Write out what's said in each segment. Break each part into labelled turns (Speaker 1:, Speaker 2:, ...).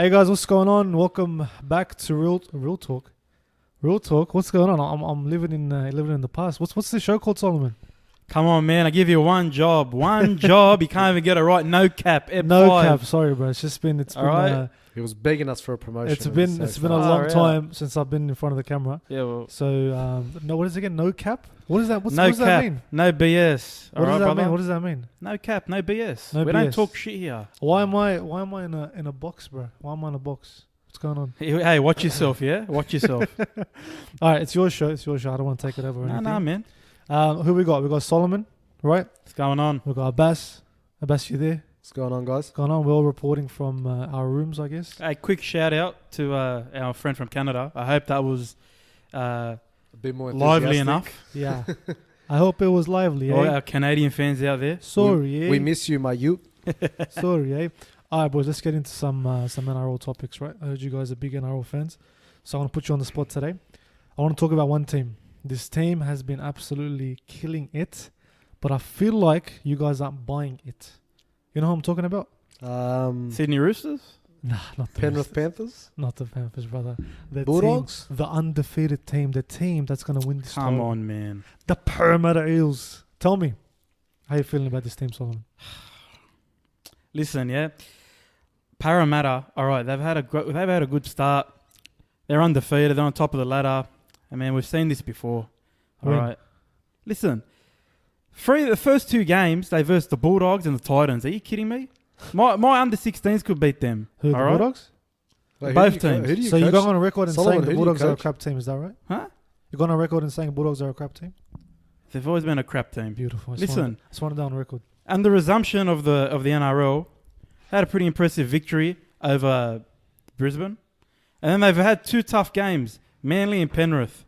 Speaker 1: Hey guys, what's going on? Welcome back to Real Talk. Real Talk. What's going on? I'm living in the past. What's the show called, Solomon?
Speaker 2: Come on, man! I give you one job. You can't even get it right. No cap.
Speaker 1: Cap. Sorry, bro. It's been.
Speaker 2: All right.
Speaker 3: He was begging us for a promotion.
Speaker 1: It's been a long time since I've been in front of the camera.
Speaker 2: Yeah. Well,
Speaker 1: so no, what is it again? No cap. What is that? What
Speaker 2: no
Speaker 1: does
Speaker 2: cap.
Speaker 1: that mean?
Speaker 2: No BS.
Speaker 1: What does that mean? What does that mean?
Speaker 2: No cap. No BS.
Speaker 1: No
Speaker 2: we
Speaker 1: BS.
Speaker 2: don't talk shit here.
Speaker 1: Why am I in a box, bro? Why am I in a box? What's going on?
Speaker 2: Hey, watch yourself. Yeah, watch yourself.
Speaker 1: All right, it's your show. I don't want to take it over.
Speaker 2: Nah, man.
Speaker 1: Who we got? We got Solomon, right?
Speaker 2: What's going on?
Speaker 1: We got Abbas. Abbas, you there?
Speaker 3: What's going on, guys?
Speaker 1: What's going on? We're all reporting from our rooms, I guess.
Speaker 2: Hey, quick shout out to our friend from Canada. I hope that was
Speaker 3: A bit more
Speaker 2: lively
Speaker 3: enthusiastic.
Speaker 2: enough.
Speaker 1: Yeah. I hope it was lively,
Speaker 2: All
Speaker 1: eh?
Speaker 2: our Canadian fans out there.
Speaker 1: Sorry,
Speaker 3: We
Speaker 1: eh?
Speaker 3: miss you, my youth.
Speaker 1: Sorry, eh? All right, boys, let's get into some NRL topics, right? I heard you guys are big NRL fans, so I want to put you on the spot today. I want to talk about one team. This team has been absolutely killing it, but I feel like you guys aren't buying it. You know who I'm talking about?
Speaker 2: Sydney Roosters.
Speaker 1: Nah, not the
Speaker 3: Penrith Panthers.
Speaker 1: Not the Panthers, brother. The
Speaker 3: Bulldogs?
Speaker 1: team, the undefeated team, the team that's going to win this
Speaker 2: Come
Speaker 1: title.
Speaker 2: on, man.
Speaker 1: The Parramatta Eels. Tell me, how you feeling about this team, Solomon?
Speaker 2: Listen, yeah. Parramatta, all right, they've had a good start. They're undefeated. They're on top of the ladder. I mean, we've seen this before. All right. Listen, the first two games, they versed the Bulldogs and the Titans. Are you kidding me? My under-16s could beat them.
Speaker 1: Who, the
Speaker 2: all right?
Speaker 1: Bulldogs?
Speaker 3: Wait,
Speaker 2: Both
Speaker 3: who do
Speaker 2: teams.
Speaker 3: who do you
Speaker 1: So you're
Speaker 3: coach?
Speaker 1: going on record and
Speaker 3: Solomon,
Speaker 1: saying
Speaker 3: who
Speaker 1: the
Speaker 3: do you
Speaker 1: Bulldogs are a
Speaker 3: coach?
Speaker 1: crap team, is that right?
Speaker 2: Huh?
Speaker 1: You're going on record and saying Bulldogs are a crap team?
Speaker 2: They've always been a crap team.
Speaker 1: Beautiful.
Speaker 2: Listen.
Speaker 1: I just want it down on record.
Speaker 2: And the resumption of the NRL had a pretty impressive victory over Brisbane. And then they've had two tough games, Manly and Penrith.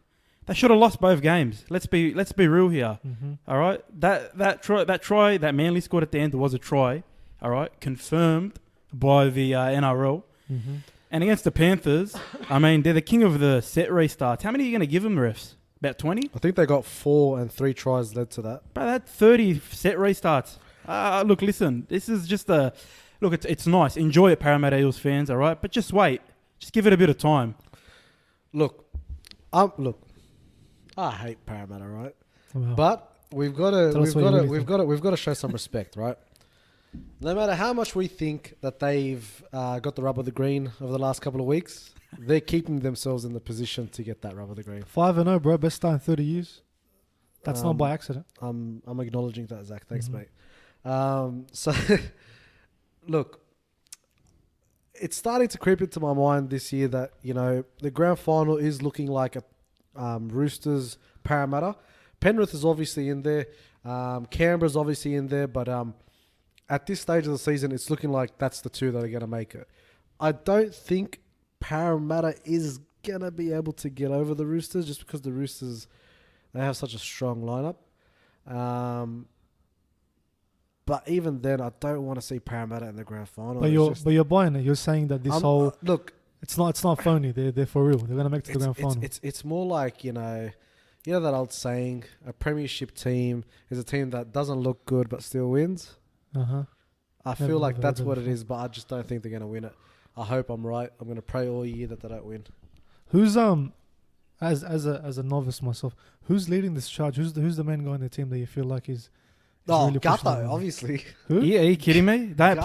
Speaker 2: They should have lost both games. Let's be real here.
Speaker 1: Mm-hmm.
Speaker 2: All right? That try that Manly scored at the end was a try. All right? Confirmed by the NRL.
Speaker 1: Mm-hmm.
Speaker 2: And against the Panthers, I mean, they're the king of the set restarts. How many are you going to give them, refs? About 20?
Speaker 3: I think they got 4 and 3 tries led to that.
Speaker 2: Bro, that 30 set restarts. Look, listen. This is just a... Look, it's nice. Enjoy it, Parramatta Eels fans, all right? But just wait. Just give it a bit of time.
Speaker 3: Look, I hate Parramatta, right?
Speaker 1: Wow.
Speaker 3: But we've got to show some respect, right? No matter how much we think that they've got the rub of the green over the last couple of weeks, they're keeping themselves in the position to get that rub of the green.
Speaker 1: 5-0, bro. Best start in 30 years. That's not by accident.
Speaker 3: I'm acknowledging that, Zach. Thanks,
Speaker 1: Mhm.
Speaker 3: mate. So, look, it's starting to creep into my mind this year that, you know, the grand final is looking like a Roosters Parramatta. Penrith is obviously in there. Canberra's obviously in there. But at this stage of the season, it's looking like that's the two that are going to make it. I don't think Parramatta is going to be able to get over the Roosters just because the Roosters, they have such a strong lineup. But even then, I don't want to see Parramatta in the grand final.
Speaker 1: But you're buying it. You're saying that this whole...
Speaker 3: look,
Speaker 1: It's not phony. They're for real. They're going to make it to the grand final.
Speaker 3: it's more like, you know that old saying, a premiership team is a team that doesn't look good but still wins.
Speaker 1: Uh-huh.
Speaker 3: I
Speaker 1: Never
Speaker 3: feel like
Speaker 1: heard
Speaker 3: that's
Speaker 1: that
Speaker 3: what it
Speaker 1: before.
Speaker 3: is, but I just don't think they're going to win it. I hope I'm right. I'm going to pray all year that they don't win.
Speaker 1: Who's as a novice myself, who's leading this charge? Who's the main guy in the team that you feel like is really pushing
Speaker 3: Gutho,
Speaker 1: them?
Speaker 3: obviously.
Speaker 1: Who?
Speaker 2: Yeah, are you kidding me? Don't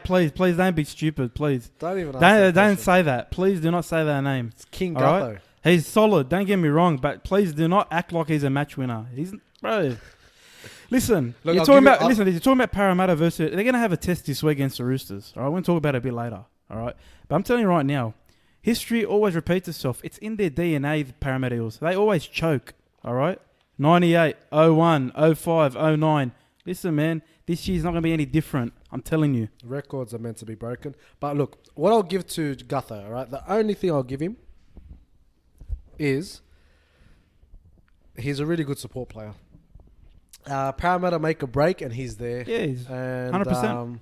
Speaker 2: please don't be stupid, please.
Speaker 3: Don't even ask that
Speaker 2: Don't
Speaker 3: question.
Speaker 2: say that. Please do not say that name.
Speaker 3: It's King
Speaker 2: All
Speaker 3: Gutho.
Speaker 2: right? He's solid. Don't get me wrong, but please do not act like he's a match winner. He's bro. Listen,
Speaker 3: Look,
Speaker 2: you're
Speaker 3: I'll
Speaker 2: talking
Speaker 3: give you-
Speaker 2: about. Listen, you're talking about Parramatta versus. They're going to have a test this week against the Roosters. All right, we're going to talk about it a bit later. All right, but I'm telling you right now, history always repeats itself. It's in their DNA, the Parramatta Eels. They always choke. All right, 98, 01, 05, 09. Listen, man, this year's not going to be any different. I'm telling you.
Speaker 3: Records are meant to be broken. But look, what I'll give to Gutho, all right, the only thing I'll give him is he's a really good support player. Parramatta make a break and he's there.
Speaker 2: Yeah, he's
Speaker 3: And
Speaker 2: 100%.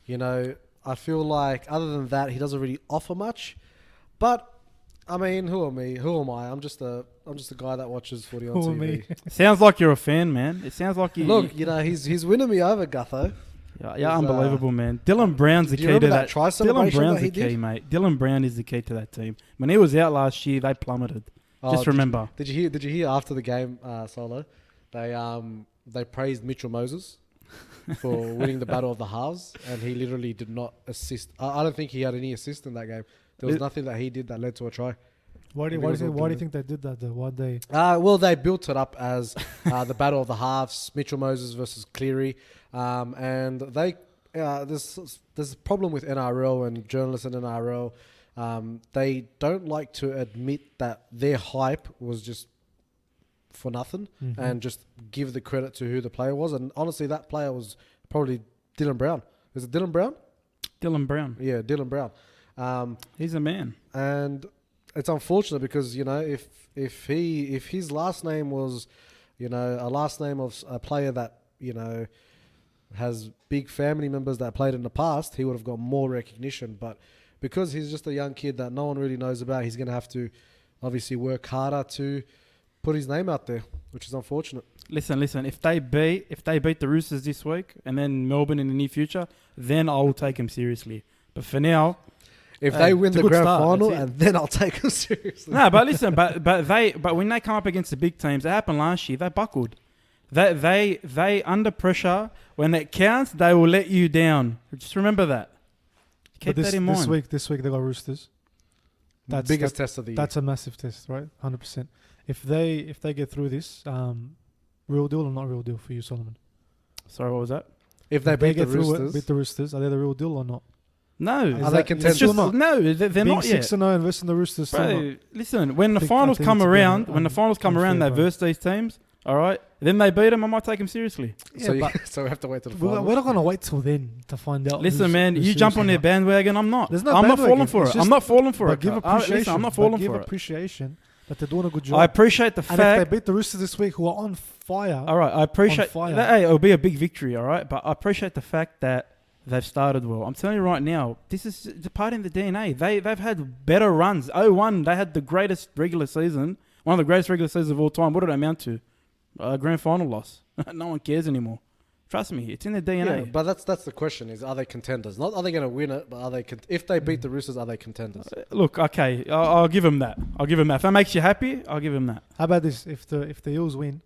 Speaker 3: You know, I feel like other than that, he doesn't really offer much. But I mean, who am I? I'm just a guy that watches footy on
Speaker 1: Who am
Speaker 3: TV.
Speaker 1: me?
Speaker 2: Sounds like you're a fan, man. It sounds like you.
Speaker 3: Look, you know, he's winning me over, Gutho.
Speaker 2: Yeah, unbelievable, man. Dylan Brown's the
Speaker 3: Do you
Speaker 2: key to
Speaker 3: remember
Speaker 2: that.
Speaker 3: try
Speaker 2: Dylan
Speaker 3: celebration
Speaker 2: Brown's
Speaker 3: that he
Speaker 2: the key,
Speaker 3: did?
Speaker 2: mate. Dylan Brown is the key to that team. When he was out last year, they plummeted. Just remember.
Speaker 3: Did you hear after the game, Solo? They praised Mitchell Moses for winning the battle of the halves, and he literally did not assist. I don't think he had any assist in that game. There was nothing that he did that led to a try.
Speaker 1: Why do you think they did that though? Why they?
Speaker 3: Well, they built it up as the battle of the halves, Mitchell Moses versus Cleary, and they there's a problem with NRL and journalists in NRL. They don't like to admit that their hype was just for nothing and just give the credit to who the player was. And honestly, that player was probably Dylan Brown. Is it Dylan Brown?
Speaker 2: Dylan Brown.
Speaker 3: Yeah, Dylan Brown.
Speaker 2: He's a man.
Speaker 3: And it's unfortunate because, you know, if his last name was, you know, a last name of a player that, you know, has big family members that played in the past, he would have got more recognition. But because he's just a young kid that no one really knows about, he's going to have to obviously work harder to put his name out there, which is unfortunate.
Speaker 2: Listen. If they beat the Roosters this week and then Melbourne in the near future, then I will take him seriously. But for now,
Speaker 3: if they win the grand final,
Speaker 2: that's it.
Speaker 3: and then I'll take them seriously.
Speaker 2: No, but listen, but when they come up against the big teams, it happened last year. They buckled. They under pressure. When it counts, they will let you down. Just remember that. Keep that in mind.
Speaker 1: This week they got Roosters.
Speaker 3: That's biggest test of the year.
Speaker 1: That's a massive test, right? 100%. If they get through this, real deal or not real deal for you, Solomon?
Speaker 2: Sorry, what was that?
Speaker 3: If they beat the
Speaker 1: Roosters, are they the real deal or not?
Speaker 2: No.
Speaker 3: Are they contenders?
Speaker 2: No, they're not yet.
Speaker 1: 6-0 and versus the Roosters.
Speaker 2: Bro, listen, when the finals come around, they verse these teams, all right, then they beat them, I might take them seriously.
Speaker 1: Yeah,
Speaker 3: so we have to wait till the finals.
Speaker 1: We're not going to wait till then to find out.
Speaker 2: Listen, man, you jump on their bandwagon, I'm not.
Speaker 1: I'm
Speaker 2: not falling for it. I'm not falling for it.
Speaker 1: Give appreciation.
Speaker 2: I'm not falling for it.
Speaker 1: Give appreciation that they're doing a good job.
Speaker 2: I appreciate the fact.
Speaker 1: And if they beat the Roosters this week, who are on fire.
Speaker 2: All right, I appreciate that. Hey, it'll be a big victory, all right? But I appreciate the fact that they've started well. I'm telling you right now, this is the part in the DNA. They've had better runs. 0-1, they had the greatest regular season, one of the greatest regular seasons of all time. What did it amount to? A grand final loss. No one cares anymore. Trust me, it's in the DNA.
Speaker 3: Yeah, but that's the question: is are they contenders? Not are they going to win it, but are they? If they beat the Roosters, are they contenders?
Speaker 2: Look, okay, I'll give them that. If that makes you happy, I'll give them that.
Speaker 1: How about this? If the Eels win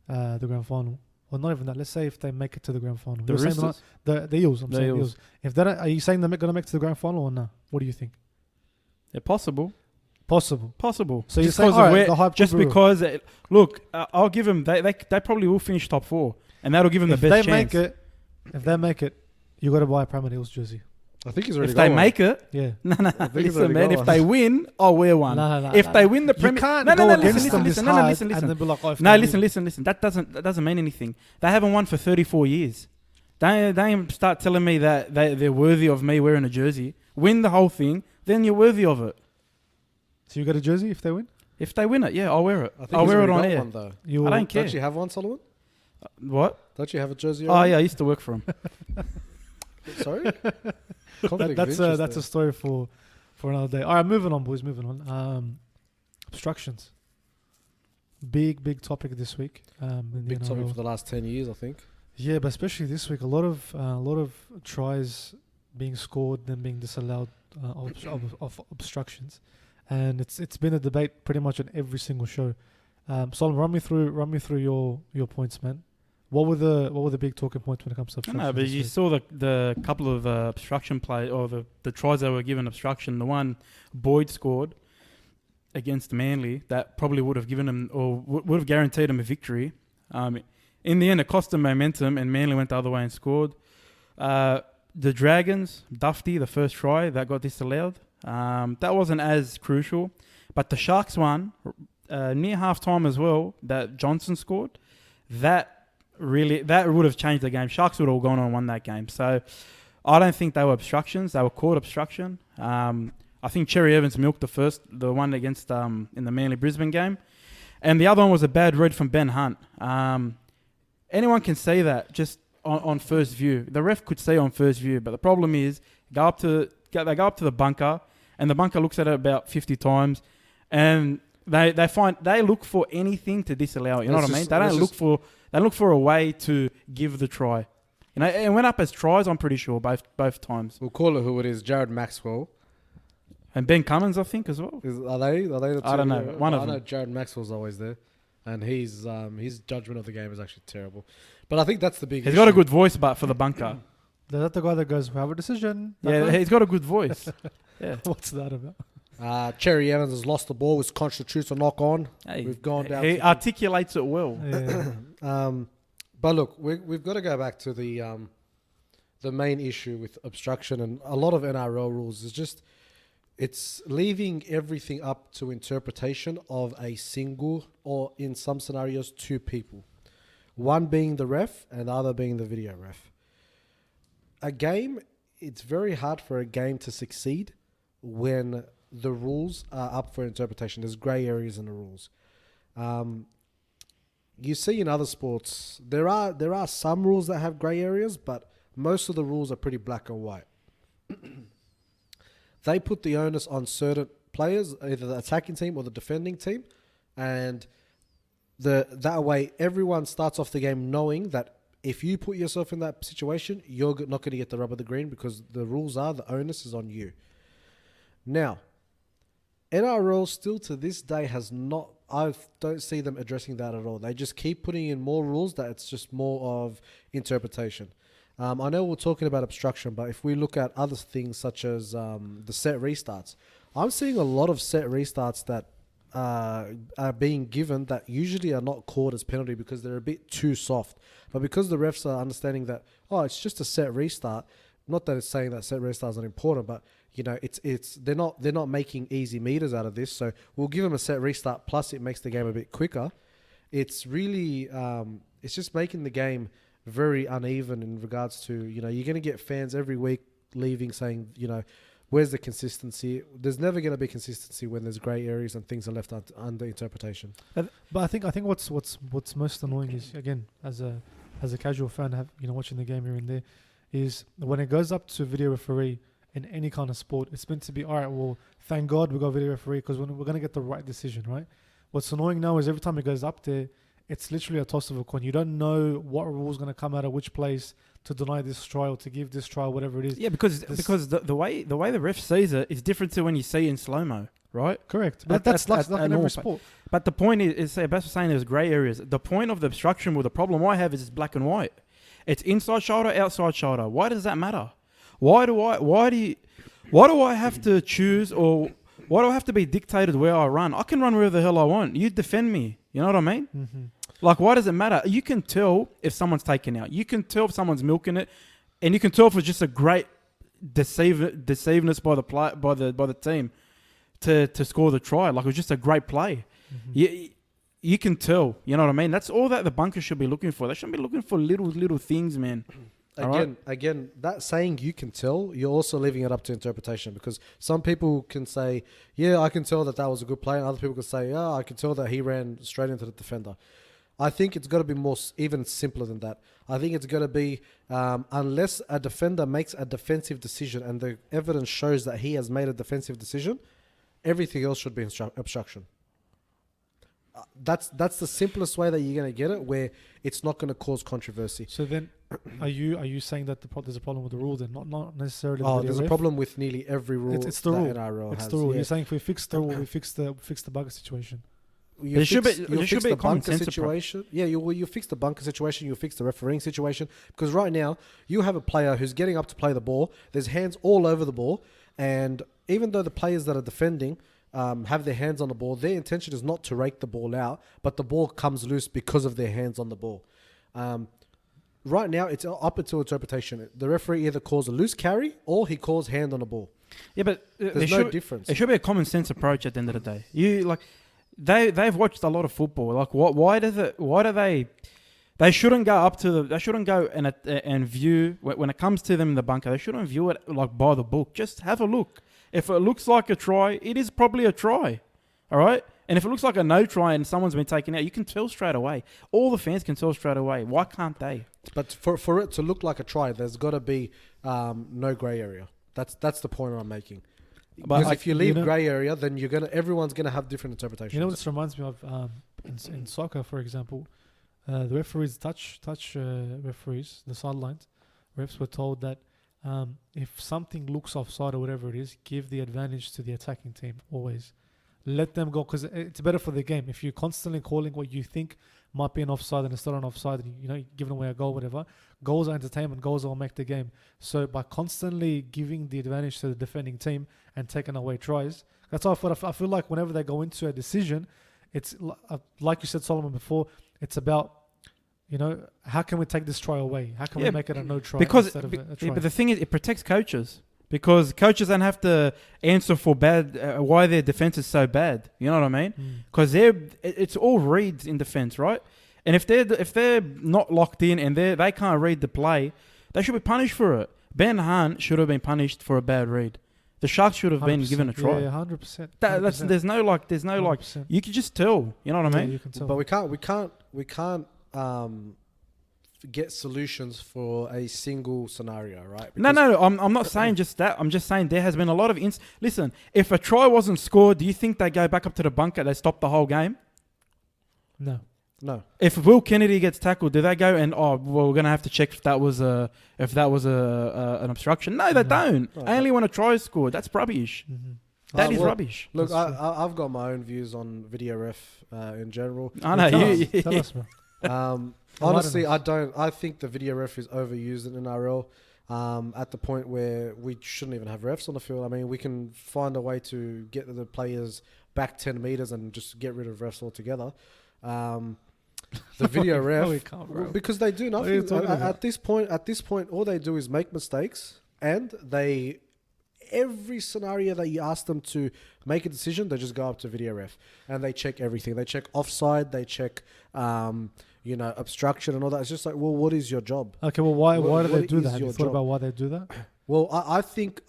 Speaker 1: the grand final, or not even that, let's say if they make it to the grand final,
Speaker 2: The Roosters,
Speaker 1: the Eels. I'm saying
Speaker 2: Eels.
Speaker 1: If they are you saying they're going to make it to the grand final or not? What do you think?
Speaker 2: They're possible.
Speaker 1: Possible.
Speaker 2: So
Speaker 1: you're saying, the hype
Speaker 2: just because, look, I'll give them. They probably will finish top 4, and that'll give them the best chance.
Speaker 1: If they make it, you got to buy a Parramatta Eels jersey.
Speaker 3: I think he's already.
Speaker 2: If they make it,
Speaker 1: yeah.
Speaker 2: No. Listen, man. If they win, I'll wear one. If they win the Premier,
Speaker 1: you can't go against them this hard and then be like,
Speaker 2: listen. That doesn't mean anything. They haven't won for 34 years. They ain't start telling me that they're worthy of me wearing a jersey. Win the whole thing, then you're worthy of it.
Speaker 1: So you got a jersey if they win?
Speaker 2: If they win it, yeah, I'll wear it.
Speaker 3: I'll wear it on air.
Speaker 2: I don't care.
Speaker 3: Don't you have one, Solomon?
Speaker 2: What?
Speaker 3: Don't you have a jersey?
Speaker 2: Oh yeah, I used to work for him.
Speaker 3: Sorry.
Speaker 1: That's a story for another day. All right, moving on, boys. Moving on. Obstructions. Big topic this week.
Speaker 3: Big topic for the last 10 years, I think.
Speaker 1: Yeah, but especially this week, a lot of tries being scored, then being disallowed of obstructions, and it's been a debate pretty much on every single show. Solomon, run me through your points, man. What were the big talking points when it comes to obstruction?
Speaker 2: No, but you saw the couple of obstruction play or the tries that were given obstruction. The one Boyd scored against Manly that probably would have given him or would have guaranteed him a victory. In the end, it cost them momentum, and Manly went the other way and scored. The Dragons, Dufty, the first try that got disallowed. That wasn't as crucial, but the Sharks one near half time as well that Johnson scored. That would have changed the game. Sharks would have gone on and won that game. So I don't think they were obstructions. They were caught obstruction. I think Cherry Evans milked the one against in the Manly Brisbane game, and the other one was a bad read from Ben Hunt. Anyone can say that just on first view. The ref could say on first view, but the problem is they go up to the bunker, and the bunker looks at it about 50 times, and they look for anything to disallow it. You know what I mean? They look for a way to give the try. You know, it went up as tries. I'm pretty sure both times.
Speaker 3: We'll call it who it is. Jared Maxwell.
Speaker 2: And Ben Cummins, I think, as well.
Speaker 3: Are they the two?
Speaker 2: I don't know. One of
Speaker 3: I know
Speaker 2: them.
Speaker 3: Jared Maxwell's always there, and his judgment of the game is actually terrible. But I think that's the big.
Speaker 2: He's
Speaker 3: issue.
Speaker 2: got a good voice, but for the bunker.
Speaker 1: Is that the guy that goes, "We have a decision"? That
Speaker 2: Yeah,
Speaker 1: guy?
Speaker 2: he's got a good voice. Yeah.
Speaker 1: What's that about?
Speaker 3: Cherry Evans has lost the ball, which constitutes a knock on.
Speaker 2: Hey,
Speaker 3: We've gone down.
Speaker 2: He articulates it well.
Speaker 1: Yeah.
Speaker 3: But look, we've got to go back to the main issue with obstruction and a lot of NRL rules is just it's leaving everything up to interpretation of a single or in some scenarios 2 people, one being the ref and the other being the video ref. A game, it's very hard for a game to succeed when the rules are up for interpretation. There's grey areas in the rules. You see in other sports, there are some rules that have grey areas, but most of the rules are pretty black and white. They put the onus on certain players, either the attacking team or the defending team, and that way everyone starts off the game knowing that if you put yourself in that situation, you're not going to get the rub of the green because the rules are the onus is on you. Now, NRL still to this day has not. I don't see them addressing that at all. They just keep putting in more rules that it's just more of interpretation. I know we're talking about obstruction, but if we look at other things such as the set restarts, I'm seeing a lot of set restarts that are being given that usually are not called as penalty because they're a bit too soft. But because the refs are understanding that, it's just a set restart, not that it's saying that set restarts are important, but you know, they're not making easy meters out of this. So we'll give them a set restart. Plus, it makes the game a bit quicker. It's really it's just making the game very uneven in regards to, you know, you're going to get fans every week leaving saying, you know, where's the consistency? There's never going to be consistency when there's grey areas and things are left under interpretation.
Speaker 1: But I think what's most annoying is, again, as a casual fan, watching the game here and there, is when it goes up to video referee in any kind of sport, it's meant to be, all right, well, thank God we got video referee because we're going to get the right decision, right? What's annoying now is every time it goes up there, it's literally a toss of a coin. You don't know what rule is going to come out of which place to deny this trial, to give this trial, whatever it is.
Speaker 2: Yeah, because the way the ref sees it is different to when you see in slow-mo, right?
Speaker 1: Correct. But that's like in every sport.
Speaker 2: But the point is that's saying there's grey areas. The point of the obstruction rule, the problem I have is it's black and white. It's inside shoulder, outside shoulder. Why does that matter? Why do I have to choose, or why do I have to be dictated where I run? I can run wherever the hell I want. You defend me. You know what I mean?
Speaker 1: Mm-hmm.
Speaker 2: Like, why does it matter? You can tell if someone's taken out. You can tell if someone's milking it, and you can tell if it's just a great deceiveness by the team to score the try. Like, it was just a great play. Mm-hmm. You can tell. You know what I mean? That's all that the bunker should be looking for. They shouldn't be looking for little things, man.
Speaker 3: Again, that saying you can tell, you're also leaving it up to interpretation because some people can say, yeah, I can tell that was a good play, and other people can say, yeah, I can tell that he ran straight into the defender. I think it's got to be more even simpler than that. I think it's got to be unless a defender makes a defensive decision and the evidence shows that he has made a defensive decision, everything else should be obstruction. That's the simplest way that you're going to get it, where it's not going to cause controversy.
Speaker 1: So then, are you saying that there's a problem with the rule? Then not necessarily.
Speaker 3: There's a problem with nearly every rule.
Speaker 1: It's the rule.
Speaker 3: NRL
Speaker 1: it's
Speaker 3: has.
Speaker 1: the rule.
Speaker 3: Yeah.
Speaker 1: You're saying if we fix the rule, we fix the bugger situation.
Speaker 2: There should be a common sense
Speaker 3: situation. Yeah, you fix the bunker situation. You fix the refereeing situation because right now you have a player who's getting up to play the ball. There's hands all over the ball, and even though the players that are defending have their hands on the ball, their intention is not to rake the ball out, but the ball comes loose because of their hands on the ball. Right now, it's up until interpretation. The referee either calls a loose carry or he calls hand on the ball.
Speaker 2: Yeah, but
Speaker 3: there's no difference.
Speaker 2: It should be a common sense approach at the end of the day. They've watched a lot of football. Like, why do they? They shouldn't go up to they shouldn't go and view when it comes to them in the bunker. They shouldn't view it like by the book. Just have a look. If it looks like a try, it is probably a try. All right? And if it looks like a no try and someone's been taken out, you can tell straight away. All the fans can tell straight away. Why can't they?
Speaker 3: But for it to look like a try, there's got to be no grey area. That's the point I'm making. But if you leave grey area, then everyone's gonna have different interpretations.
Speaker 1: You know what this reminds me of? In soccer, for example, the referees touch referees, the sidelines. refs were told that if something looks offside or whatever it is, give the advantage to the attacking team always. Let them go because it's better for the game. If you're constantly calling what you think might be an offside and it's not an offside, and you're giving away a goal, whatever. Goals are entertainment. Goals will make the game. So by constantly giving the advantage to the defending team and taking away tries, that's why I feel like whenever they go into a decision, it's like you said, Solomon, before. It's about how can we take this try away? How can we make it a no try instead of a try?
Speaker 2: But the thing is, it protects coaches. Because coaches don't have to answer for why their defense is so bad. You know what I mean? Because it's all reads in defense, right? And if they're not locked in and they can't read the play, they should be punished for it. Ben Hunt should have been punished for a bad read. The Sharks should have been given a try.
Speaker 1: Yeah, 100%.
Speaker 2: There's no you can just tell. You know what I mean?
Speaker 1: You can tell.
Speaker 3: But we can't get solutions for a single scenario, right?
Speaker 2: No. I'm not saying just that. I'm just saying there has been a lot of listen, if a try wasn't scored, do you think they go back up to the bunker? They stop the whole game?
Speaker 3: No.
Speaker 2: If Will Kennedy gets tackled, do they go and we're gonna have to check if that was an obstruction? No, they don't. Only when a try is scored. That's rubbish.
Speaker 1: Mm-hmm.
Speaker 2: That is rubbish.
Speaker 3: Look, I've got my own views on video ref in general.
Speaker 2: I know
Speaker 1: Tell us, bro.
Speaker 3: Honestly, I think the video ref is overused in NRL at the point where we shouldn't even have refs on the field. I mean, we can find a way to get the players back 10 meters and just get rid of refs altogether. The video ref,
Speaker 1: we can't, bro.
Speaker 3: because they do nothing. At this point, all they do is make mistakes, and every scenario that you ask them to make a decision, they just go up to video ref and they check everything. They check offside, they check obstruction and all that. It's just like, well, what is your job?
Speaker 1: Okay, well, why do they do that? Have you thought about why they do that?
Speaker 3: Well, I think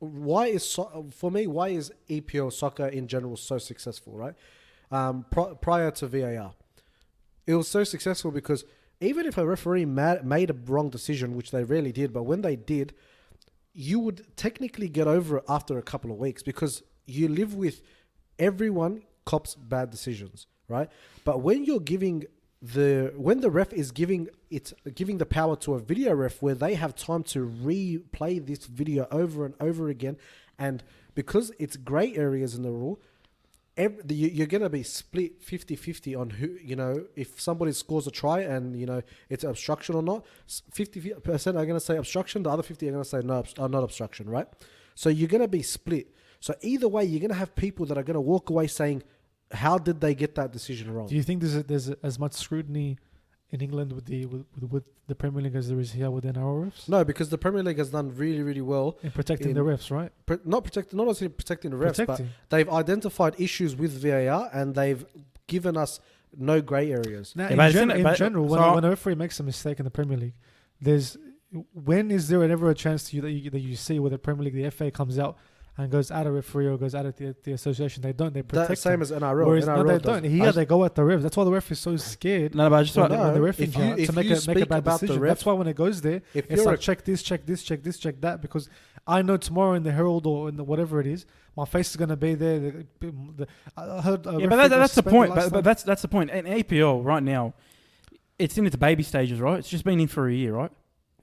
Speaker 3: why is EPL soccer in general so successful, right? Prior to VAR, it was so successful because even if a referee made a wrong decision, which they rarely did, but when they did, you would technically get over it after a couple of weeks because you live with everyone cops bad decisions, right? But when you're when the ref is giving the power to a video ref where they have time to replay this video over and over again, and because it's grey areas in the rule, you're going to be split 50-50 on who, if somebody scores a try and, it's obstruction or not, 50% are going to say obstruction, the other 50 are going to say no, not obstruction, right? So you're going to be split. So either way, you're going to have people that are going to walk away saying, how did they get that decision wrong?
Speaker 1: Do you think there's as much scrutiny in England with the Premier League as there is here with NRL refs?
Speaker 3: No, because the Premier League has done really, really well
Speaker 1: in protecting the refs, right?
Speaker 3: Not necessarily protecting the refs, but they've identified issues with VAR and they've given us no grey areas.
Speaker 1: Now, in general, when a referee makes a mistake in the Premier League, when is there ever a chance to you that you see where the Premier League, the FA comes out and goes at a referee or goes at the association? They don't. They protect
Speaker 3: that same
Speaker 1: him.
Speaker 3: as NRL.
Speaker 1: Whereas
Speaker 3: NRL
Speaker 1: they don't. Here they go at the ref. That's why the ref is so scared.
Speaker 2: No, but I just
Speaker 1: when the ref to make a bad decision. That's why when it goes there, it's like check this, check this, check this, check that. Because I know tomorrow in the Herald or in the whatever it is, my face is going to be there. I heard.
Speaker 2: But that's the point. But that's the point. In APL right now, it's in its baby stages, right? It's just been in for a year, right?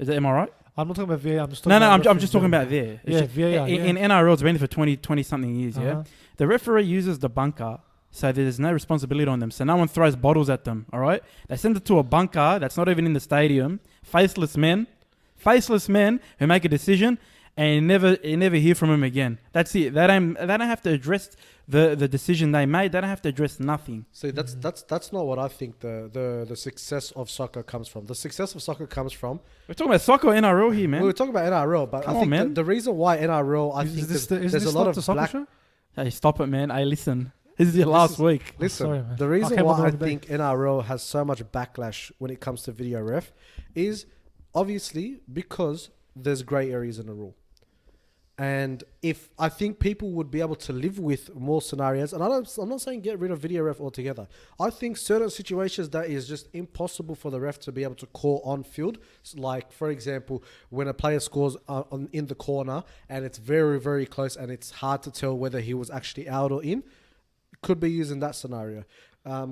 Speaker 2: Am I right?
Speaker 1: I'm not talking about VAR. I'm just talking
Speaker 2: I'm just talking about there.
Speaker 1: Yeah, VAR.
Speaker 2: In NRL, it's been there for 20 something years. Yeah, the referee uses the bunker, so there's no responsibility on them. So no one throws bottles at them. All right, they send it to a bunker that's not even in the stadium. Faceless men who make a decision and never hear from them again. That's it. They don't have to address the decision they made. They don't have to address nothing.
Speaker 3: See, that's not what I think the success of soccer comes from. The success of soccer comes from...
Speaker 2: We're talking about soccer or NRL here, man.
Speaker 3: We're talking about NRL, but I think the reason why NRL... there's a lot of black...
Speaker 1: Show?
Speaker 2: Hey, stop it, man. Hey, listen. This is your last week.
Speaker 3: Listen,
Speaker 1: sorry,
Speaker 3: the reason why I think NRL has so much backlash when it comes to video ref is obviously because there's grey areas in the rule. And if I think people would be able to live with more scenarios, and I'm not saying get rid of video ref altogether. I think certain situations that is just impossible for the ref to be able to call on field. Like, for example, when a player scores in the corner and it's very, very close and it's hard to tell whether he was actually out or in, could be used in that scenario.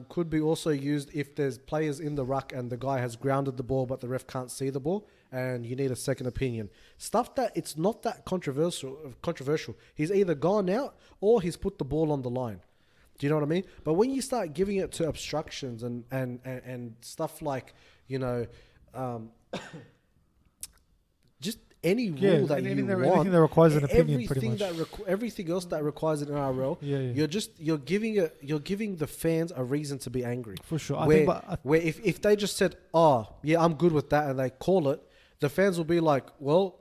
Speaker 3: Could be also used if there's players in the ruck and the guy has grounded the ball but the ref can't see the ball and you need a second opinion. Stuff that it's not that controversial. He's either gone out or he's put the ball on the line. Do you know what I mean? But when you start giving it to obstructions and stuff like, just any rule that you want,
Speaker 1: anything that requires an opinion, pretty much.
Speaker 3: Everything else that requires an NRL, you're giving the fans a reason to be angry.
Speaker 1: For sure.
Speaker 3: Where if they just said, "Oh, yeah, I'm good with that," and they call it, the fans will be like, "Well,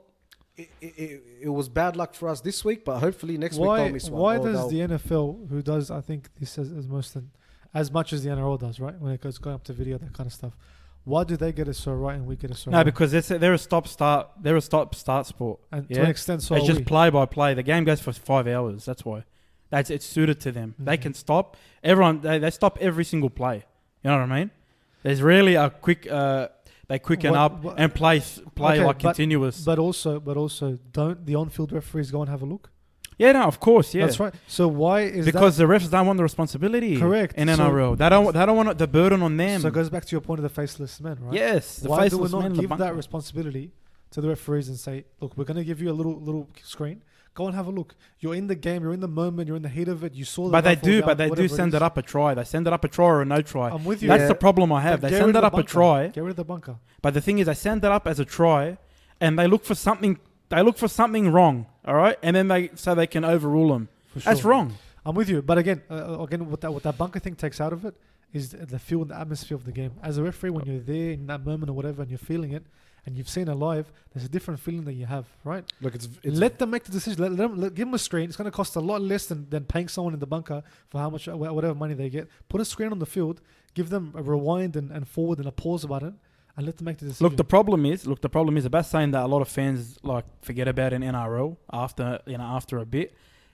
Speaker 3: it was bad luck for us this week, but hopefully next week they'll miss one."
Speaker 1: Why does the NFL, who does, I think this as much as the NRL does, right? When it goes going up to video, that kind of stuff. Why do they get it so right and we get it so wrong?
Speaker 2: No, because they're a stop-start. They're a stop-start sport.
Speaker 1: And to an extent, so
Speaker 2: it's just play by play. The game goes for 5 hours. That's why. It's suited to them. Mm-hmm. They can stop. Everyone they stop every single play. You know what I mean? There's really a quick. They quicken up and play continuous.
Speaker 1: But also, don't the on-field referees go and have a look?
Speaker 2: Yeah, no, of course, yeah.
Speaker 1: That's right. So why is
Speaker 2: because the refs don't want the responsibility.
Speaker 1: Correct.
Speaker 2: In NRL, they don't want the burden on them.
Speaker 1: So it goes back to your point of the faceless men, right?
Speaker 2: Yes,
Speaker 1: why do we not give that responsibility to the referees and say, look, we're going to give you a little screen. Go and have a look. You're in the game. You're in the moment. You're in the heat of it. You saw.
Speaker 2: But they do send it up a try. They send it up a try or a no try.
Speaker 1: I'm with you.
Speaker 2: That's the problem I have. They send it up a try.
Speaker 1: Get rid of the bunker.
Speaker 2: But the thing is, they send it up as a try, and they look for something. They look for something wrong, all right, and then they can overrule them.
Speaker 1: For sure.
Speaker 2: That's wrong.
Speaker 1: I'm with you, but again, what that bunker thing takes out of it is the feel and the atmosphere of the game. As a referee, when you're there in that moment or whatever, and you're feeling it, and you've seen it live, there's a different feeling that you have, right? Look, let them make the decision. Give them a screen. It's going to cost a lot less than paying someone in the bunker for how much whatever money they get. Put a screen on the field. Give them a rewind and forward and a pause button. And let them make the decision.
Speaker 2: Look, the problem is about saying that a lot of fans forget about an NRL after a bit.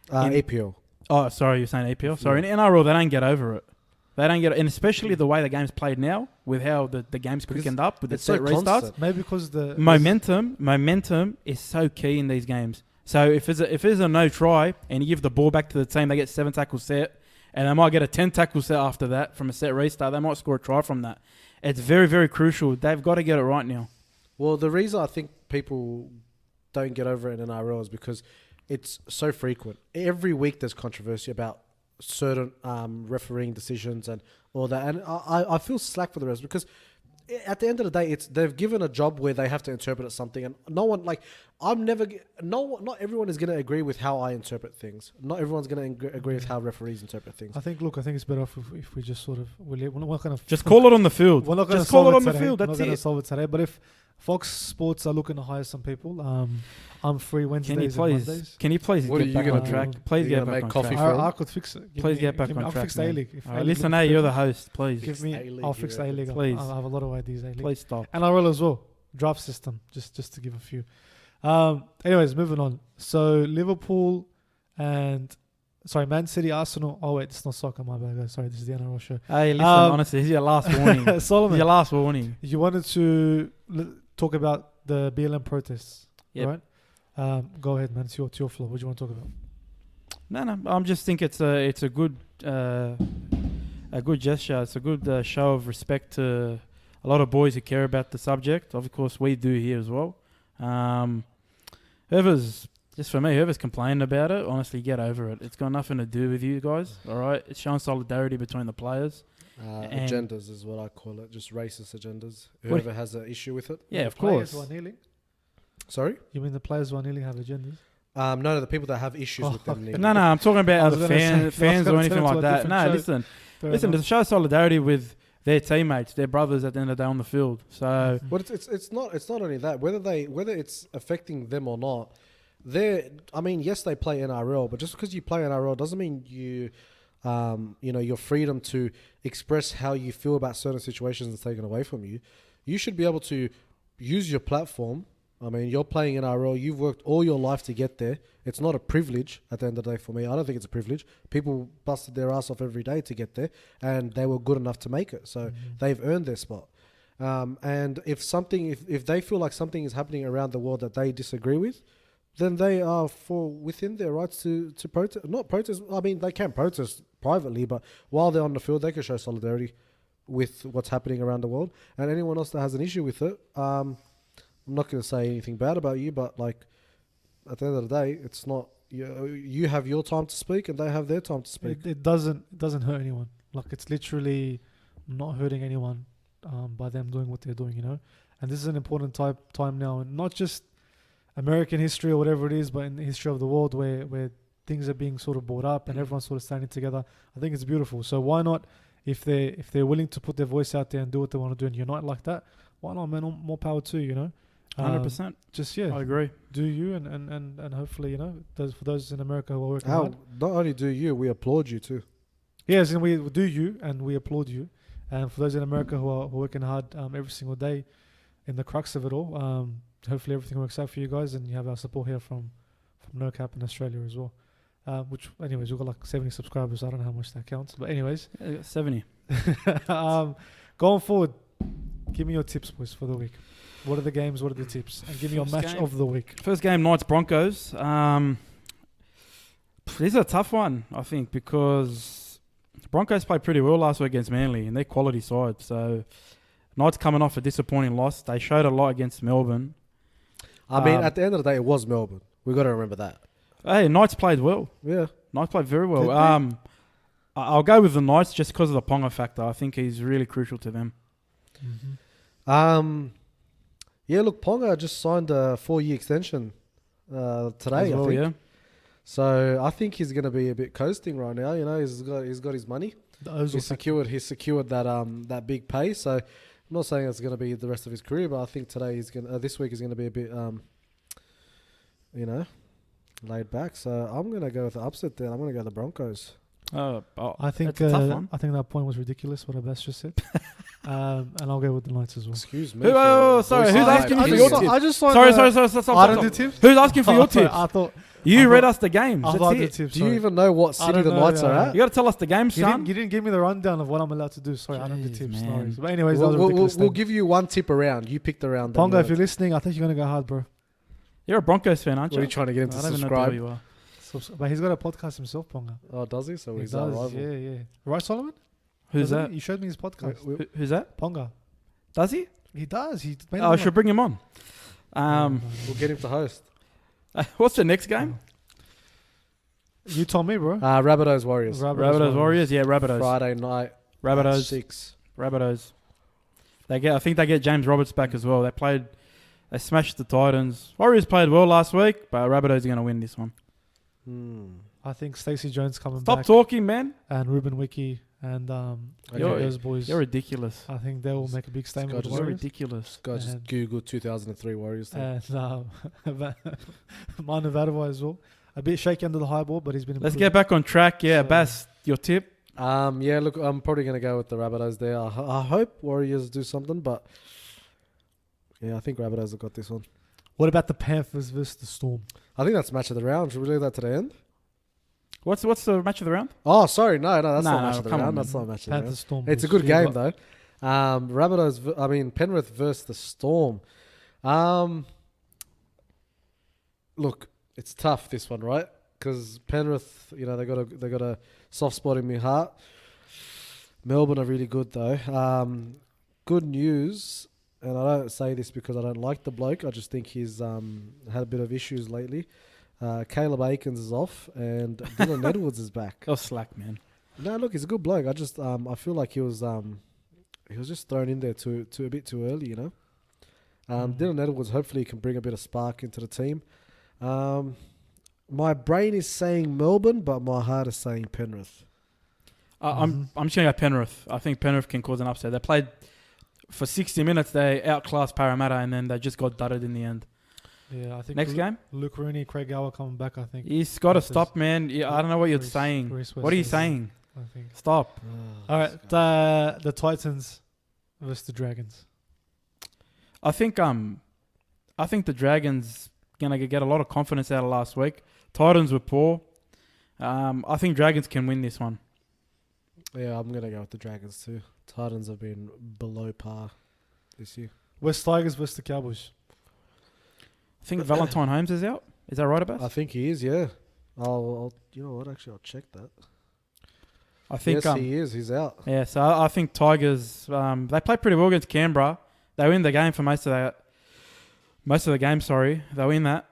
Speaker 3: APL.
Speaker 2: Oh, sorry, you're saying APL. Sorry, in NRL they don't get over it. They don't get it, and especially the way the game's played now, with how the game's quickened up with the set restarts.
Speaker 1: Maybe because the
Speaker 2: momentum is so key in these games. So if there's a no try and you give the ball back to the team, they get 7 tackle set, and they might get a 10 tackle set after that from a set restart. They might score a try from that. It's very, very crucial. They've got to get it right now.
Speaker 3: Well, the reason I think people don't get over it in NRL is because it's so frequent. Every week there's controversy about certain refereeing decisions and all that. And I feel slack for the rest because at the end of the day, they've given a job where they have to interpret something, and not everyone is going to agree with how I interpret things. Not everyone's going to agree with how referees interpret things.
Speaker 1: I think it's better off if we just sort of we're not going to
Speaker 2: just call it on the field.
Speaker 1: We're not going to
Speaker 2: call it on
Speaker 1: today.
Speaker 2: the field. That's
Speaker 1: we're not going to
Speaker 2: it.
Speaker 1: solve it today. But if Fox Sports are looking to hire some people, I'm free Wednesdays and Mondays.
Speaker 2: Can you please get back on track? Please get back on track.
Speaker 1: I could fix it.
Speaker 2: Please get back on track.
Speaker 1: I'll fix the A-League.
Speaker 2: Listen, hey, you're the host. Please.
Speaker 1: I'll fix the A-League.
Speaker 2: Please.
Speaker 1: I have a lot of ideas. A-League.
Speaker 2: Please stop.
Speaker 1: And NRL as well. Draft system. Just to give a few. Anyways, moving on. So Liverpool and Man City, Arsenal. Oh wait, it's not soccer. My bad, guys. Sorry, this is the NRL show.
Speaker 2: Hey, listen. Honestly, here's your last warning.
Speaker 1: Solomon,
Speaker 2: your last warning.
Speaker 1: You wanted to talk about the BLM protests, right? Go ahead, man. It's your floor. What do you want to talk about?
Speaker 2: No. I'm just think it's a good gesture. It's a good show of respect to a lot of boys who care about the subject. Of course, we do here as well. Whoever's complaining about it, honestly, get over it. It's got nothing to do with you guys. All right, it's showing solidarity between the players.
Speaker 3: Agendas is what I call it, just racist agendas. Whoever has an issue with it.
Speaker 2: Yeah, of course.
Speaker 1: Players who are kneeling?
Speaker 3: Sorry?
Speaker 1: You mean the players who are kneeling have agendas?
Speaker 3: No, the people that have issues with them kneeling.
Speaker 2: No, I'm talking about other fans or anything like that. No, listen, to show solidarity with their teammates, their brothers at the end of the day on the field. So,
Speaker 3: but it's not only that. Whether it's affecting them or not, yes, they play NRL, but just because you play NRL doesn't mean your freedom to express how you feel about certain situations is taken away from you. You should be able to use your platform. I mean, you're playing NRL. You've worked all your life to get there. It's not a privilege at the end of the day for me. I don't think it's a privilege. People busted their ass off every day to get there, and they were good enough to make it. So they've earned their spot. And if they feel like something is happening around the world that they disagree with, then they are within their rights to protest. Not protest. I mean, they can protest privately, but while they're on the field, they can show solidarity with what's happening around the world. And anyone else that has an issue with it, I'm not going to say anything bad about you, but like at the end of the day, it's not. You have your time to speak, and they have their time to speak.
Speaker 1: It doesn't hurt anyone. Like, it's literally not hurting anyone by them doing what they're doing, you know. And this is an important time now, and not just American history or whatever it is, but in the history of the world where things are being sort of brought up and everyone's sort of standing together. I think it's beautiful. So why not, if they're willing to put their voice out there and do what they want to do and unite like that, why not, man? More power to you, you know.
Speaker 2: 100%.
Speaker 1: Just I
Speaker 2: agree.
Speaker 1: Do you and hopefully, you know, for those in America who are working hard.
Speaker 3: Not only do you, we applaud you too.
Speaker 1: Yes, and we do you and we applaud you. And for those in America who are working hard every single day in the crux of it all, hopefully everything works out for you guys, and you have our support here from No Cap in Australia as well. Which, anyways, we've got like 70 subscribers. I don't know how much that counts, but anyways,
Speaker 2: 70.
Speaker 1: Going forward, give me your tips, boys, for the week. What are the games? What are the tips? And give me your match of the week.
Speaker 2: First game, Knights Broncos. This is a tough one, I think, because Broncos played pretty well last week against Manly, and they're quality side. So Knights coming off a disappointing loss. They showed a lot against Melbourne.
Speaker 3: I mean, at the end of the day, it was Melbourne. We've got to remember that.
Speaker 2: Hey, Knights played well.
Speaker 3: Yeah.
Speaker 2: Knights played very well. I'll go with the Knights just because of the Ponga factor. I think he's really crucial to them.
Speaker 3: Mm-hmm. Yeah, look, Ponga just signed a 4-year extension today, I think. Yeah. So I think he's going to be a bit coasting right now. You know, he's got his money. He's secured that big pay. So I'm not saying it's going to be the rest of his career, but I think this week is going to be a bit, laid back. So I'm going to go with the upset there. I'm going to go the Broncos.
Speaker 1: I think that point was ridiculous, what Abbas just said. And I'll go with the Knights as well.
Speaker 3: Excuse me.
Speaker 2: Sorry, who's asking for your tips?
Speaker 1: I just
Speaker 2: sorry.
Speaker 1: I don't do tips.
Speaker 2: Who's asking for your tips?
Speaker 1: I thought
Speaker 2: you read us the games.
Speaker 3: Do you even know what city the Knights are at?
Speaker 2: You got to tell us the games, son.
Speaker 1: You didn't give me the rundown of what I'm allowed to do. Sorry, I don't do tips. Sorry. But anyways,
Speaker 3: we'll give you one tip around. You pick the round.
Speaker 1: Ponga, if you're listening, I think you're going to go hard, bro.
Speaker 2: You're a Broncos fan, aren't you?
Speaker 3: What are you trying to get him to subscribe?
Speaker 2: I don't even know who you are.
Speaker 1: But he's got a podcast himself, Ponga.
Speaker 3: Oh, does he? So
Speaker 1: he
Speaker 3: he's
Speaker 1: does,
Speaker 3: our rival.
Speaker 1: Yeah. Right, Solomon?
Speaker 2: Who's that?
Speaker 1: You showed me his podcast.
Speaker 2: Who's that?
Speaker 1: Ponga.
Speaker 2: Does he?
Speaker 1: He does.
Speaker 2: I should bring him on.
Speaker 3: We'll get him to host.
Speaker 2: What's the next game?
Speaker 1: You told me, bro.
Speaker 3: Rabbitohs Warriors.
Speaker 2: Rabbitohs Warriors. Yeah, Rabbitohs.
Speaker 3: Friday night.
Speaker 2: Rabbitohs.
Speaker 3: 6.
Speaker 2: Rabbitohs. I think they get James Roberts back as well. They smashed the Titans. Warriors played well last week, but Rabbitohs are going to win this one.
Speaker 1: I think Stacey Jones coming
Speaker 2: back.
Speaker 1: Stop
Speaker 2: talking, man.
Speaker 1: And Ruben Wiki and those boys.
Speaker 2: You're ridiculous.
Speaker 1: I think they will make a big statement.
Speaker 2: You're ridiculous.
Speaker 3: This guy just Googled 2003 Warriors.
Speaker 1: And Manu Vadava as well. A bit shaky under the high ball, but he's been improved.
Speaker 2: Let's get back on track. Yeah, so, Bass, your tip?
Speaker 3: Yeah, look, I'm probably going to go with the Rabbitohs there. I hope Warriors do something, but yeah, I think Rabbitohs have got this one.
Speaker 1: What about the Panthers versus the Storm?
Speaker 3: I think that's match of the round. Should we leave that to the end?
Speaker 2: What's the match of the round?
Speaker 3: Oh, sorry. No, that's not match of the round. That's not match of the round.
Speaker 1: Storm.
Speaker 3: It's a good game, though. Penrith versus the Storm. Look, it's tough, this one, right? Because Penrith, you know, they got a soft spot in my heart. Melbourne are really good, though. Good news. And I don't say this because I don't like the bloke. I just think he's had a bit of issues lately. Caleb Aikens is off and Dylan Edwards is back.
Speaker 2: Oh, slack, man.
Speaker 3: No, look, he's a good bloke. I just I feel like he was just thrown in there a bit too early, you know. Dylan Edwards hopefully can bring a bit of spark into the team. My brain is saying Melbourne, but my heart is saying Penrith.
Speaker 2: I'm just going to go Penrith. I think Penrith can cause an upset. They played for 60 minutes. They outclassed Parramatta, and then they just got dudded in the end.
Speaker 1: Yeah, I think
Speaker 2: next game,
Speaker 1: Luke Rooney, Craig Gower coming back. I think
Speaker 2: he's got to stop, man. I don't know what you're saying. What are you saying?
Speaker 1: I think
Speaker 2: stop.
Speaker 1: All right, the Titans versus the Dragons.
Speaker 2: I think the Dragons gonna get a lot of confidence out of last week. Titans were poor. I think Dragons can win this one.
Speaker 3: Yeah, I'm gonna go with the Dragons too. Titans have been below par this year.
Speaker 1: West Tigers versus the Cowboys.
Speaker 2: I think Valentine Holmes is out. Is that right, about?
Speaker 3: I think he is. Yeah. I'll you know what? Actually, I'll check that.
Speaker 2: I think
Speaker 3: yes, he is. He's out.
Speaker 2: Yeah. So I think Tigers. They played pretty well against Canberra. They win the game for most of most of the game. Sorry, they'll win that.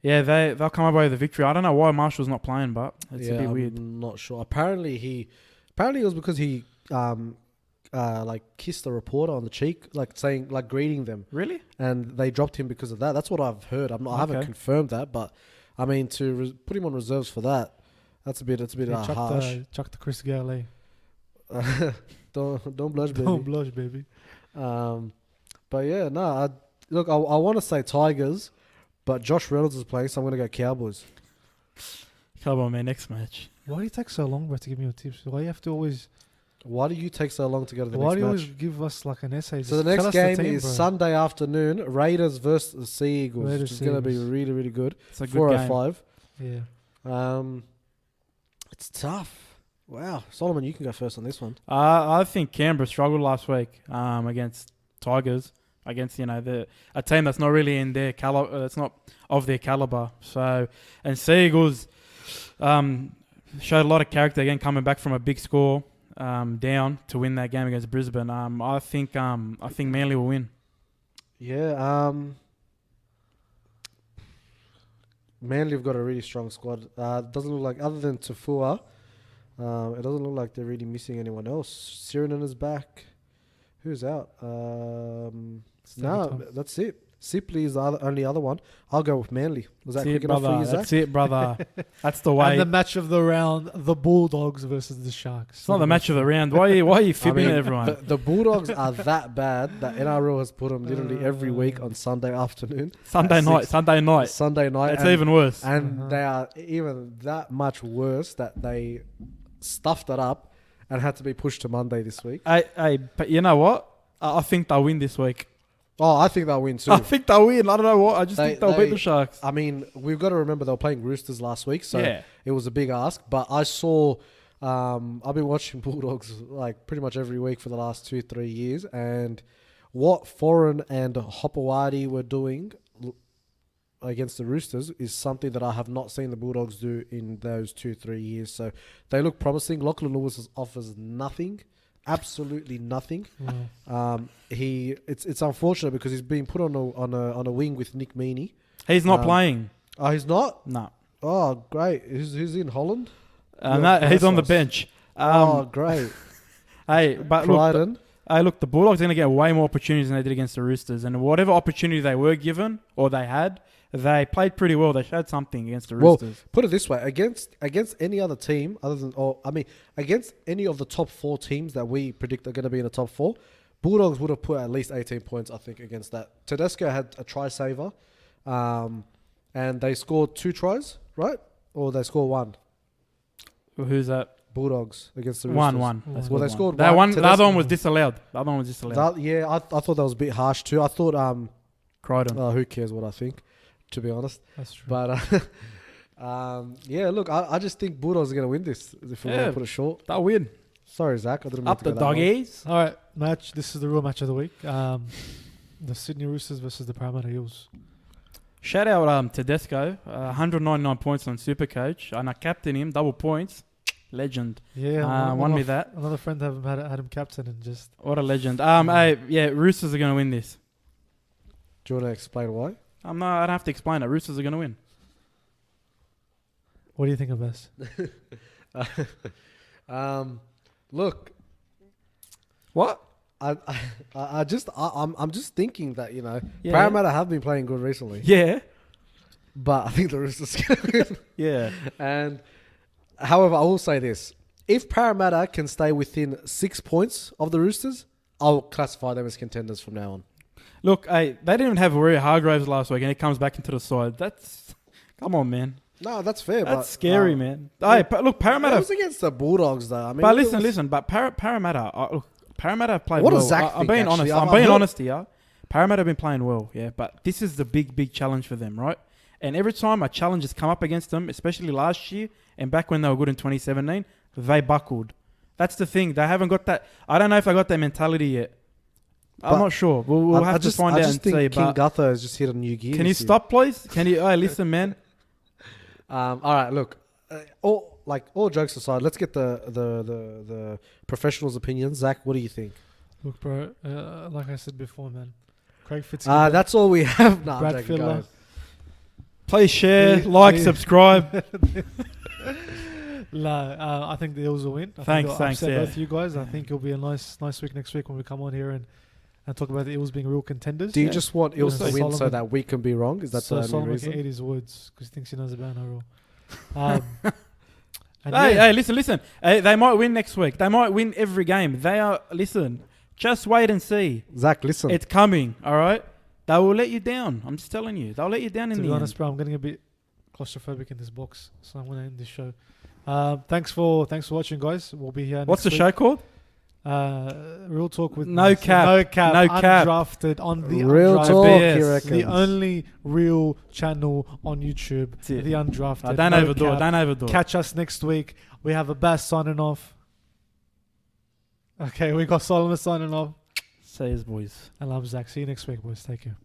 Speaker 2: Yeah, they'll come away with the victory. I don't know why Marshall's not playing, but it's a bit weird.
Speaker 3: I'm not sure. Apparently it was because he like kissed the reporter on the cheek, like greeting them,
Speaker 2: Really?
Speaker 3: and they dropped him because of that. That's what I've heard. I haven't confirmed that, but I mean to put him on reserves for that, that's a bit harsh.
Speaker 1: Chuck the Chris Gale.
Speaker 3: Don't blush, baby.
Speaker 1: Don't blush, baby.
Speaker 3: But yeah, no. Look, I want to say Tigers, but Josh Reynolds is playing, so I'm going to go Cowboys.
Speaker 2: Come on, man. Next match.
Speaker 1: Why do you take so long, bro, to give me your tips? Why you have to always...
Speaker 3: Why do you take so long to go to the
Speaker 1: Why
Speaker 3: next
Speaker 1: do you
Speaker 3: match?
Speaker 1: always give us like an essay?
Speaker 3: So the next game is Sunday afternoon, Raiders versus the Sea Eagles, which is going to be really, really good.
Speaker 2: It's a good game.
Speaker 3: 4:05.
Speaker 1: Yeah.
Speaker 3: It's tough. Wow. Solomon, you can go first on this one.
Speaker 2: I think Canberra struggled last week against Tigers, against a team that's not really in their caliber, that's not of their caliber. So, and Sea Eagles showed a lot of character again, coming back from a big score down to win that game against Brisbane. I think Manly will win.
Speaker 3: Yeah. Manly have got a really strong squad. It doesn't look like, other than Tafua, it doesn't look like they're really missing anyone else. Sirinen is back. Who's out? No, that's it. Sipley is the only other one. I'll go with Manly. Was that quick enough for you, Zach?
Speaker 2: That's it, brother. That's the way.
Speaker 1: And the match of the round, the Bulldogs versus the Sharks.
Speaker 2: It's not the match of the round. Why are you fibbing everyone?
Speaker 3: The Bulldogs are that bad that NRL has put them literally every week on Sunday afternoon.
Speaker 2: Sunday night.
Speaker 3: It's
Speaker 2: even worse.
Speaker 3: And they are even that much worse that they stuffed it up and had to be pushed to Monday this week.
Speaker 2: But you know what? I think they'll win this week.
Speaker 3: Oh, I think they'll win too.
Speaker 2: I think they'll win. I don't know what. I just think they'll beat the Sharks.
Speaker 3: I mean, we've got to remember they were playing Roosters last week, so
Speaker 2: yeah.
Speaker 3: It was a big ask. But I saw, I've been watching Bulldogs like pretty much every week for the last 2-3 years, and what Foreign and Hopewadi were doing against the Roosters is something that I have not seen the Bulldogs do in those 2-3 years. So they look promising. Lachlan Lewis offers nothing. Absolutely nothing. It's unfortunate because he's being put on a wing with Nick Meaney.
Speaker 2: He's not playing.
Speaker 3: Oh, he's not?
Speaker 2: No.
Speaker 3: Oh, great. Who's in Holland?
Speaker 2: No, he's on the bench.
Speaker 3: Great.
Speaker 2: But look, the Bulldogs are going to get way more opportunities than they did against the Roosters, and whatever opportunity they were given or they had, they played pretty well. They showed something against the Roosters.
Speaker 3: Well, put it this way: against any other team against any of the top 4 teams that we predict are going to be in the top 4, Bulldogs would have put at least 18 points, I think, against that. Tedesco had a try saver, and they scored 2 tries, right? Or they scored 1.
Speaker 2: Who's that?
Speaker 3: Bulldogs against the Roosters.
Speaker 2: 1-1.
Speaker 3: Well, they scored
Speaker 2: that
Speaker 3: one.
Speaker 2: The other one was disallowed.
Speaker 3: I thought that was a bit harsh too. I thought
Speaker 2: Crichton.
Speaker 3: Who cares what I think, to be honest.
Speaker 1: That's true.
Speaker 3: But yeah, look, I just think Bulldogs are going to win this. If we want to put it short,
Speaker 2: they'll win.
Speaker 3: Sorry, Zach. I didn't mean
Speaker 2: Up
Speaker 3: to
Speaker 2: the
Speaker 3: go that long.
Speaker 2: doggies.
Speaker 1: All right, match. This is the real match of the week. The Sydney Roosters versus the Parramatta Eels.
Speaker 2: Shout out Tedesco, 199 points on Supercoach, and I captain him, double points. Legend.
Speaker 1: Yeah,
Speaker 2: won me that.
Speaker 1: Another friend had him captain and just...
Speaker 2: What a legend. Roosters are going to win this.
Speaker 3: Do you want to explain why?
Speaker 2: I don't have to explain it. Roosters are going to win.
Speaker 1: What do you think of this?
Speaker 3: Look.
Speaker 2: What?
Speaker 3: I'm just thinking that, Parramatta have been playing good recently.
Speaker 2: Yeah.
Speaker 3: But I think the Roosters are going to win.
Speaker 2: Yeah.
Speaker 3: And... However, I will say this. If Parramatta can stay within 6 points of the Roosters, I'll classify them as contenders from now on.
Speaker 2: Look, they didn't even have Warrior Hargraves last week, and he comes back into the side. Come on, man.
Speaker 3: No, that's fair.
Speaker 2: That's scary, man. Look, Parramatta...
Speaker 3: It was against the Bulldogs, though. I mean,
Speaker 2: but listen. But Parramatta... Parramatta have played
Speaker 3: well.
Speaker 2: What
Speaker 3: does Zach
Speaker 2: I'm
Speaker 3: think,
Speaker 2: being
Speaker 3: actually?
Speaker 2: honest. I'm being honest here. Parramatta have been playing well, yeah. But this is the big challenge for them, right? And every time a challenge has come up against them, especially last year and back when they were good in 2017, they buckled. That's the thing. They haven't got that. I don't know if they got that mentality yet. I'm not sure. We'll have to find out and see.
Speaker 3: I just think King Gutho has just hit a new gear.
Speaker 2: Can you stop, please? Can you? Listen, man.
Speaker 3: All right, look. All jokes aside, let's get the professionals' opinions. Zach, what do you think?
Speaker 1: Look, bro, like I said before, man, Craig Fitzgibbon.
Speaker 3: That's all we have. Nah,
Speaker 1: Brad
Speaker 3: I'm joking,
Speaker 1: Fiddler.
Speaker 3: guys.
Speaker 2: Please share,
Speaker 1: Please-
Speaker 2: like,
Speaker 1: please.
Speaker 2: subscribe.
Speaker 1: I think the Eels will win. I
Speaker 2: Thanks,
Speaker 1: think
Speaker 2: thanks,
Speaker 1: I've said
Speaker 2: yeah.
Speaker 1: both you guys. I think it'll be a nice week next week when we come on here and talk about the Eels being real contenders.
Speaker 3: Do you
Speaker 2: Yeah.
Speaker 3: just want Eels
Speaker 1: Yeah,
Speaker 3: to win so
Speaker 1: Solomon-
Speaker 3: that we can be wrong? Is that
Speaker 1: so
Speaker 3: the only
Speaker 1: Solomon
Speaker 3: reason?
Speaker 1: can eat his words because he thinks he knows about NRL. And
Speaker 2: Hey,
Speaker 1: yeah,
Speaker 2: hey, listen. Hey, they might win next week. They might win every game. Listen, just wait and see.
Speaker 3: Zach, listen.
Speaker 2: It's coming, all right? They will let you down. I'm just telling you. They'll let you down in
Speaker 1: to
Speaker 2: the
Speaker 1: be
Speaker 2: end.
Speaker 1: honest, bro, I'm getting a bit claustrophobic in this box, so I'm going to end this show. Thanks for watching, guys. We'll be here.
Speaker 2: What's the
Speaker 1: next
Speaker 2: show called?
Speaker 1: week. Real talk with
Speaker 2: No cap.
Speaker 1: no cap,
Speaker 2: No cap.
Speaker 1: undrafted on the
Speaker 3: Real
Speaker 1: undrafted.
Speaker 3: talk,
Speaker 2: BS.
Speaker 3: he
Speaker 1: The
Speaker 3: reckons.
Speaker 1: only real channel on YouTube.
Speaker 2: That's it.
Speaker 1: The undrafted.
Speaker 2: Don't
Speaker 1: no
Speaker 2: overdo it.
Speaker 1: cap.
Speaker 2: Don't overdo it.
Speaker 1: Catch us next week. We have a Bass signing off. Okay, we got Solomon signing off.
Speaker 2: Say his boys.
Speaker 1: And I'm Zach. See you next week, boys. Take care.